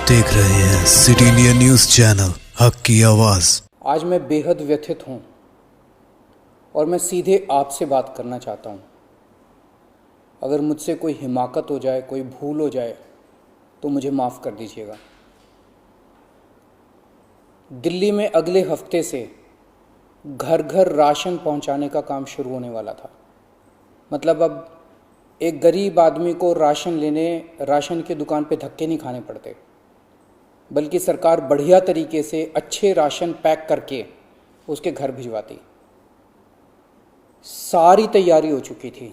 देख रहे हैं सिटी इंडिया न्यूज चैनल, हक की आवाज। आज मैं बेहद व्यथित हूं और मैं सीधे आपसे बात करना चाहता हूं। अगर मुझसे कोई हिमाकत हो जाए, कोई भूल हो जाए तो मुझे माफ़ कर दीजिएगा। दिल्ली में अगले हफ्ते से घर घर राशन पहुंचाने का काम शुरू होने वाला था। मतलब अब एक गरीब आदमी को राशन की दुकान पे धक्के नहीं खाने पड़ते, बल्कि सरकार बढ़िया तरीके से अच्छे राशन पैक करके उसके घर भिजवाती। सारी तैयारी हो चुकी थी,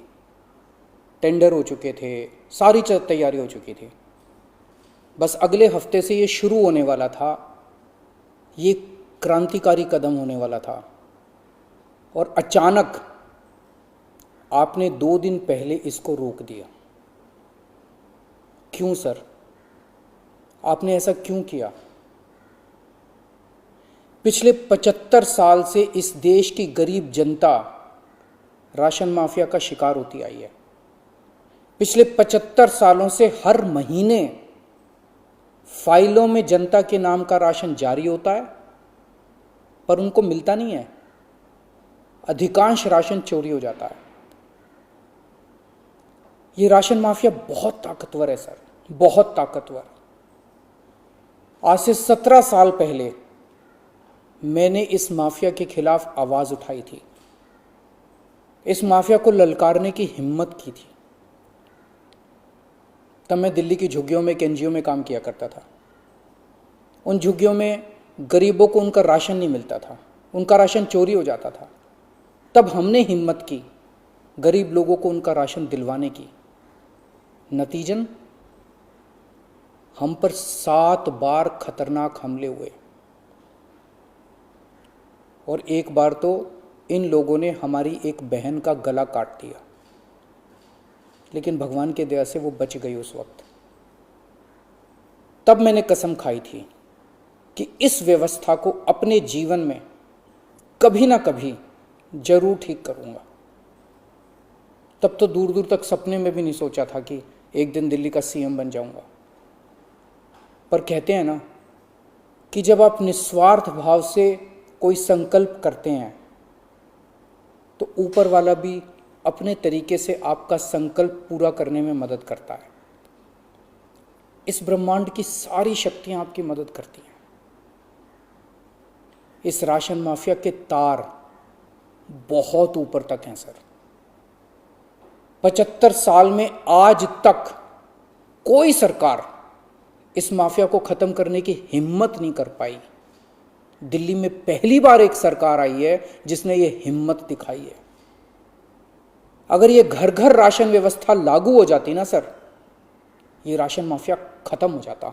टेंडर हो चुके थे, सारी तैयारी हो चुकी थी। बस अगले हफ्ते से ये शुरू होने वाला था। ये क्रांतिकारी कदम होने वाला था और अचानक आपने 2 दिन पहले इसको रोक दिया। क्यों सर? आपने ऐसा क्यों किया? पिछले 75 साल से इस देश की गरीब जनता राशन माफिया का शिकार होती आई है। पिछले 75 सालों से हर महीने फाइलों में जनता के नाम का राशन जारी होता है, पर उनको मिलता नहीं है। अधिकांश राशन चोरी हो जाता है। ये राशन माफिया बहुत ताकतवर है सर, बहुत ताकतवर। आज से 17 साल पहले मैंने इस माफिया के खिलाफ आवाज उठाई थी। इस माफिया को ललकारने की हिम्मत की थी। तब मैं दिल्ली की झुग्गियों में एक एनजीओ में काम किया करता था। उन झुग्गियों में गरीबों को उनका राशन नहीं मिलता था, उनका राशन चोरी हो जाता था। तब हमने हिम्मत की गरीब लोगों को उनका राशन दिलवाने की। नतीजन हम पर 7 बार खतरनाक हमले हुए और एक बार तो इन लोगों ने हमारी एक बहन का गला काट दिया, लेकिन भगवान की दया से वो बच गई उस वक्त। तब मैंने कसम खाई थी कि इस व्यवस्था को अपने जीवन में कभी ना कभी जरूर ठीक करूंगा। तब तो दूर दूर तक सपने में भी नहीं सोचा था कि एक दिन दिल्ली का सीएम बन जाऊंगा। पर कहते हैं ना कि जब आप निस्वार्थ भाव से कोई संकल्प करते हैं तो ऊपर वाला भी अपने तरीके से आपका संकल्प पूरा करने में मदद करता है। इस ब्रह्मांड की सारी शक्तियां आपकी मदद करती हैं। इस राशन माफिया के तार बहुत ऊपर तक हैं सर। 75 साल में आज तक कोई सरकार इस माफिया को खत्म करने की हिम्मत नहीं कर पाई। दिल्ली में पहली बार एक सरकार आई है जिसने ये हिम्मत दिखाई है। अगर ये घर घर राशन व्यवस्था लागू हो जाती ना सर, ये राशन माफिया खत्म हो जाता।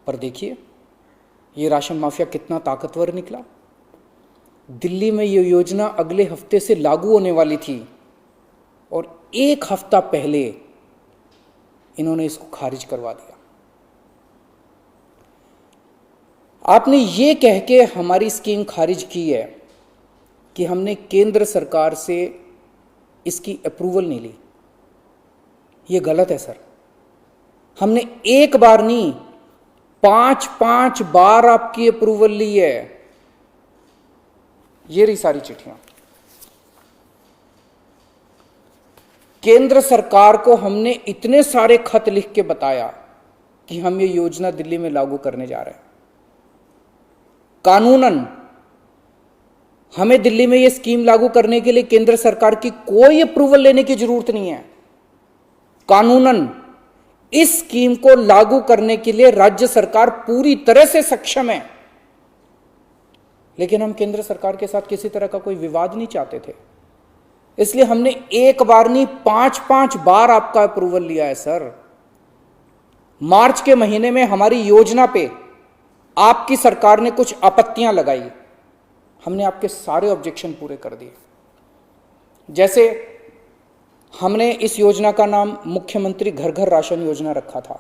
पर देखिए ये राशन माफिया कितना ताकतवर निकला। दिल्ली में ये योजना अगले हफ्ते से लागू होने वाली थी और 1 हफ्ता पहले इन्होंने इसको खारिज करवा दिया। आपने ये कह के हमारी स्कीम खारिज की है कि हमने केंद्र सरकार से इसकी अप्रूवल नहीं ली। ये गलत है सर। हमने एक बार नहीं, 5 बार आपकी अप्रूवल ली है। ये रही सारी चिट्ठियां। केंद्र सरकार को हमने इतने सारे खत लिख के बताया कि हम ये योजना दिल्ली में लागू करने जा रहे हैं। कानूनन हमें दिल्ली में ये स्कीम लागू करने के लिए केंद्र सरकार की कोई अप्रूवल लेने की जरूरत नहीं है। कानूनन इस स्कीम को लागू करने के लिए राज्य सरकार पूरी तरह से सक्षम है। लेकिन हम केंद्र सरकार के साथ किसी तरह का कोई विवाद नहीं चाहते थे, इसलिए हमने एक बार नहीं 5 बार आपका अप्रूवल लिया है सर। मार्च के महीने में हमारी योजना पे आपकी सरकार ने कुछ आपत्तियां लगाई, हमने आपके सारे ऑब्जेक्शन पूरे कर दिए। जैसे हमने इस योजना का नाम मुख्यमंत्री घर घर राशन योजना रखा था।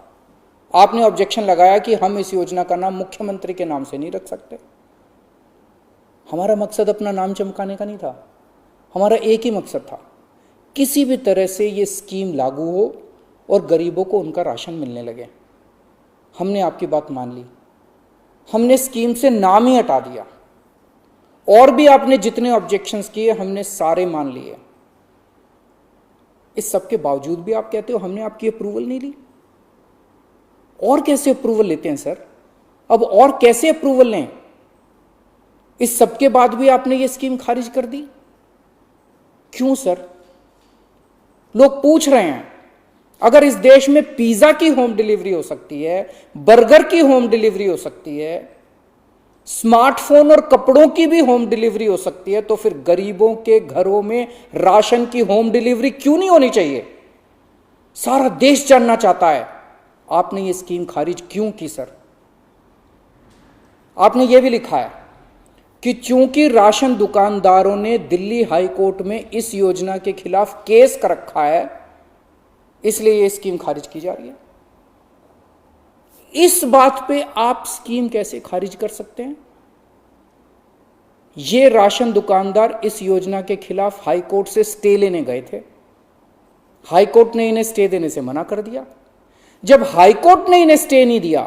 आपने ऑब्जेक्शन लगाया कि हम इस योजना का नाम मुख्यमंत्री के नाम से नहीं रख सकते। हमारा मकसद अपना नाम चमकाने का नहीं था, हमारा एक ही मकसद था, किसी भी तरह से ये स्कीम लागू हो और गरीबों को उनका राशन मिलने लगे। हमने आपकी बात मान ली, हमने स्कीम से नाम ही हटा दिया, और भी आपने जितने ऑब्जेक्शंस किए हमने सारे मान लिए। इस सब के बावजूद भी आप कहते हो हमने आपकी अप्रूवल नहीं ली। और कैसे अप्रूवल लेते हैं सर? अब और कैसे अप्रूवल लें? इस सब के बाद भी आपने ये स्कीम खारिज कर दी, क्यों सर? लोग पूछ रहे हैं, अगर इस देश में पिज्जा की होम डिलीवरी हो सकती है, बर्गर की होम डिलीवरी हो सकती है, स्मार्टफोन और कपड़ों की भी होम डिलीवरी हो सकती है, तो फिर गरीबों के घरों में राशन की होम डिलीवरी क्यों नहीं होनी चाहिए? सारा देश जानना चाहता है आपने ये स्कीम खारिज क्यों की सर? आपने ये भी लिखा है कि चूंकि राशन दुकानदारों ने दिल्ली हाई कोर्ट में इस योजना के खिलाफ केस कर रखा है, इसलिए ये स्कीम खारिज की जा रही है। इस बात पे आप स्कीम कैसे खारिज कर सकते हैं? ये राशन दुकानदार इस योजना के खिलाफ हाई कोर्ट से स्टे लेने गए थे, हाई कोर्ट ने इन्हें स्टे देने से मना कर दिया। जब हाई कोर्ट ने इन्हें स्टे नहीं दिया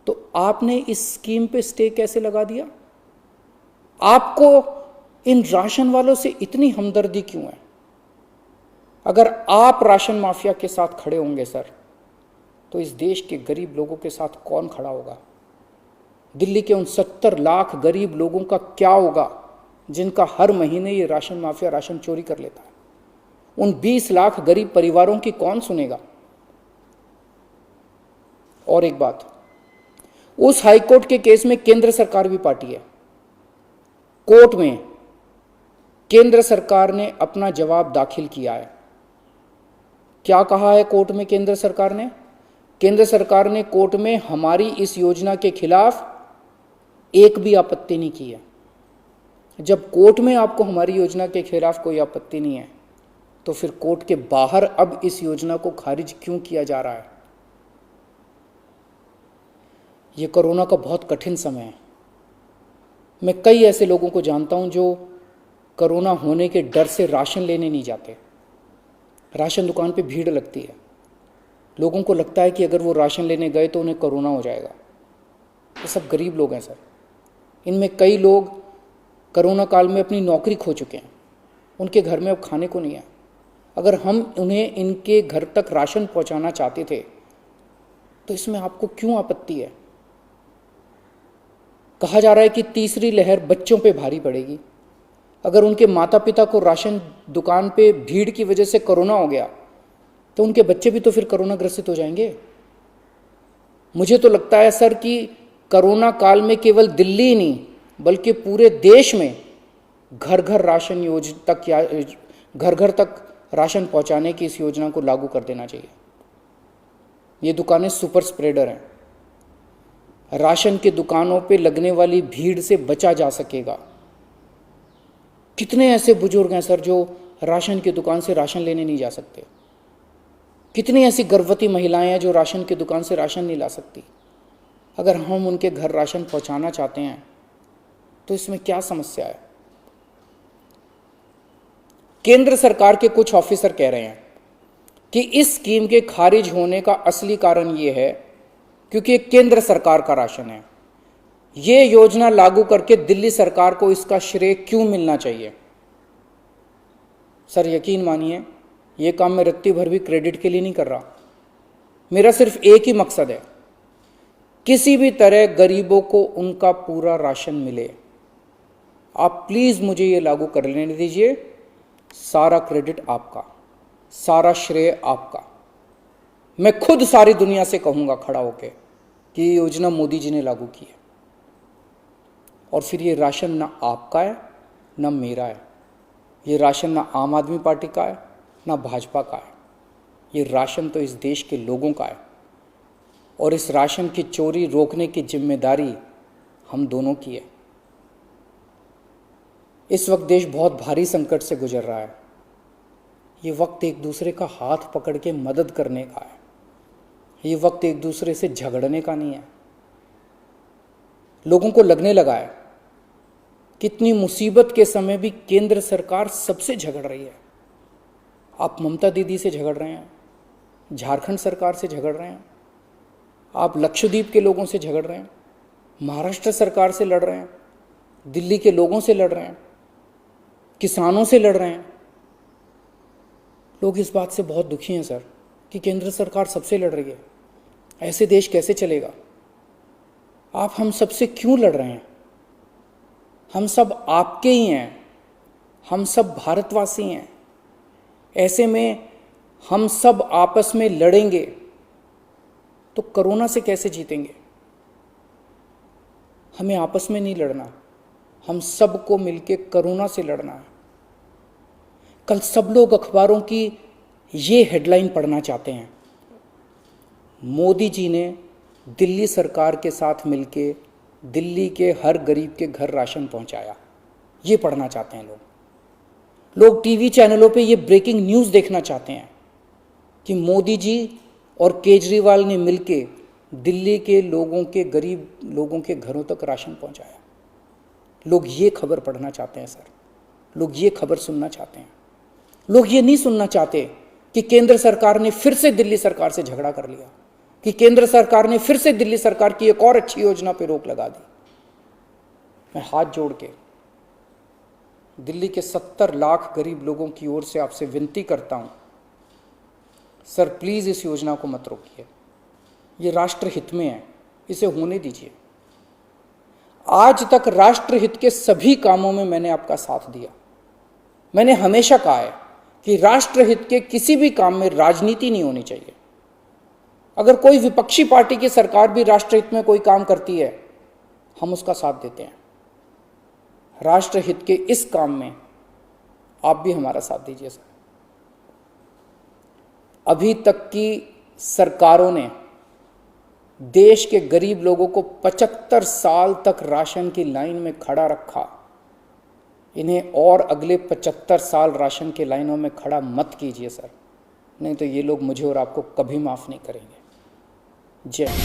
तो आपने इस स्कीम पे स्टे कैसे लगा दिया? आपको इन राशन वालों से इतनी हमदर्दी क्यों है? अगर आप राशन माफिया के साथ खड़े होंगे सर, तो इस देश के गरीब लोगों के साथ कौन खड़ा होगा? दिल्ली के उन 70 लाख गरीब लोगों का क्या होगा जिनका हर महीने ये राशन माफिया राशन चोरी कर लेता है? उन 20 लाख गरीब परिवारों की कौन सुनेगा? और एक बात, उस हाईकोर्ट के केस में केंद्र सरकार भी पार्टी है। कोर्ट में केंद्र सरकार ने अपना जवाब दाखिल किया है। क्या कहा है कोर्ट में केंद्र सरकार ने? केंद्र सरकार ने कोर्ट में हमारी इस योजना के खिलाफ एक भी आपत्ति नहीं की है। जब कोर्ट में आपको हमारी योजना के खिलाफ कोई आपत्ति नहीं है, तो फिर कोर्ट के बाहर अब इस योजना को खारिज क्यों किया जा रहा है? ये कोरोना का बहुत कठिन समय है। मैं कई ऐसे लोगों को जानता हूं जो कोरोना होने के डर से राशन लेने नहीं जाते। राशन दुकान पे भीड़ लगती है, लोगों को लगता है कि अगर वो राशन लेने गए तो उन्हें कोरोना हो जाएगा। ये सब गरीब लोग हैं सर। इनमें कई लोग कोरोना काल में अपनी नौकरी खो चुके हैं, उनके घर में अब खाने को नहीं है। अगर हम उन्हें इनके घर तक राशन पहुंचाना चाहते थे तो इसमें आपको क्यों आपत्ति है? कहा जा रहा है कि तीसरी लहर बच्चों पे भारी पड़ेगी। अगर उनके माता पिता को राशन दुकान पे भीड़ की वजह से कोरोना हो गया तो उनके बच्चे भी तो फिर कोरोना ग्रसित हो जाएंगे। मुझे तो लगता है सर कि कोरोना काल में केवल दिल्ली ही नहीं बल्कि पूरे देश में घर घर राशन योजना तक या घर घर तक राशन पहुंचाने की इस योजना को लागू कर देना चाहिए। ये दुकानें सुपर स्प्रेडर हैं। राशन की दुकानों पे लगने वाली भीड़ से बचा जा सकेगा। कितने ऐसे बुजुर्ग हैं सर जो राशन की दुकान से राशन लेने नहीं जा सकते? कितनी ऐसी गर्भवती महिलाएं हैं जो राशन की दुकान से राशन नहीं ला सकती? अगर हम उनके घर राशन पहुंचाना चाहते हैं तो इसमें क्या समस्या है? केंद्र सरकार के कुछ ऑफिसर कह रहे हैं कि इस स्कीम के खारिज होने का असली कारण यह है क्योंकि ये केंद्र सरकार का राशन है। ये योजना लागू करके दिल्ली सरकार को इसका श्रेय क्यों मिलना चाहिए? सर यकीन मानिए, ये काम मैं रत्ती भर भी क्रेडिट के लिए नहीं कर रहा। मेरा सिर्फ एक ही मकसद है, किसी भी तरह गरीबों को उनका पूरा राशन मिले। आप प्लीज मुझे ये लागू कर लेने दीजिए। सारा क्रेडिट आपका, सारा श्रेय आपका। मैं खुद सारी दुनिया से कहूंगा खड़ा होकर कि ये योजना मोदी जी ने लागू की है। और फिर ये राशन ना आपका है ना मेरा है। ये राशन ना आम आदमी पार्टी का है ना भाजपा का है। ये राशन तो इस देश के लोगों का है और इस राशन की चोरी रोकने की जिम्मेदारी हम दोनों की है। इस वक्त देश बहुत भारी संकट से गुजर रहा है। ये वक्त एक दूसरे का हाथ पकड़ के मदद करने का है। ये वक्त एक दूसरे से झगड़ने का नहीं है। लोगों को लगने लगा है कितनी मुसीबत के समय भी केंद्र सरकार सबसे झगड़ रही है। आप ममता दीदी से झगड़ रहे हैं, झारखंड सरकार से झगड़ रहे हैं, आप लक्षद्वीप के लोगों से झगड़ रहे हैं, महाराष्ट्र सरकार से लड़ रहे हैं, दिल्ली के लोगों से लड़ रहे हैं, किसानों से लड़ रहे हैं। लोग इस बात से बहुत दुखी हैं सर कि केंद्र सरकार सबसे लड़ रही है। ऐसे देश कैसे चलेगा? आप हम सबसे क्यों लड़ रहे हैं? हम सब आपके ही हैं, हम सब भारतवासी हैं। ऐसे में हम सब आपस में लड़ेंगे तो कोरोना से कैसे जीतेंगे? हमें आपस में नहीं लड़ना, हम सबको मिलके कोरोना से लड़ना है। कल सब लोग अखबारों की ये हेडलाइन पढ़ना चाहते हैं, मोदी जी ने दिल्ली सरकार के साथ मिलके दिल्ली के हर गरीब के घर राशन पहुंचाया। ये पढ़ना चाहते हैं लोग टीवी चैनलों पे ये ब्रेकिंग न्यूज़ देखना चाहते हैं कि मोदी जी और केजरीवाल ने मिलके दिल्ली के लोगों के गरीब लोगों के घरों तक राशन पहुंचाया। लोग ये खबर पढ़ना चाहते हैं सर, लोग ये खबर सुनना चाहते हैं। लोग ये नहीं सुनना चाहते कि केंद्र सरकार ने फिर से दिल्ली सरकार से झगड़ा कर लिया, कि केंद्र सरकार ने फिर से दिल्ली सरकार की एक और अच्छी योजना पर रोक लगा दी। मैं हाथ जोड़ के दिल्ली के 70 लाख गरीब लोगों की ओर से आपसे विनती करता हूं, सर प्लीज इस योजना को मत रोकिए। ये राष्ट्र हित में है, इसे होने दीजिए। आज तक राष्ट्र हित के सभी कामों में मैंने आपका साथ दिया। मैंने हमेशा कहा है कि राष्ट्र हित के किसी भी काम में राजनीति नहीं होनी चाहिए। अगर कोई विपक्षी पार्टी की सरकार भी राष्ट्र हित में कोई काम करती है, हम उसका साथ देते हैं। राष्ट्र हित के इस काम में आप भी हमारा साथ दीजिए सर। अभी तक की सरकारों ने देश के गरीब लोगों को 75 साल तक राशन की लाइन में खड़ा रखा। इन्हें और अगले 75 साल राशन की लाइनों में खड़ा मत कीजिए सर, नहीं तो ये लोग मुझे और आपको कभी माफ नहीं करेंगे। जय हिंद।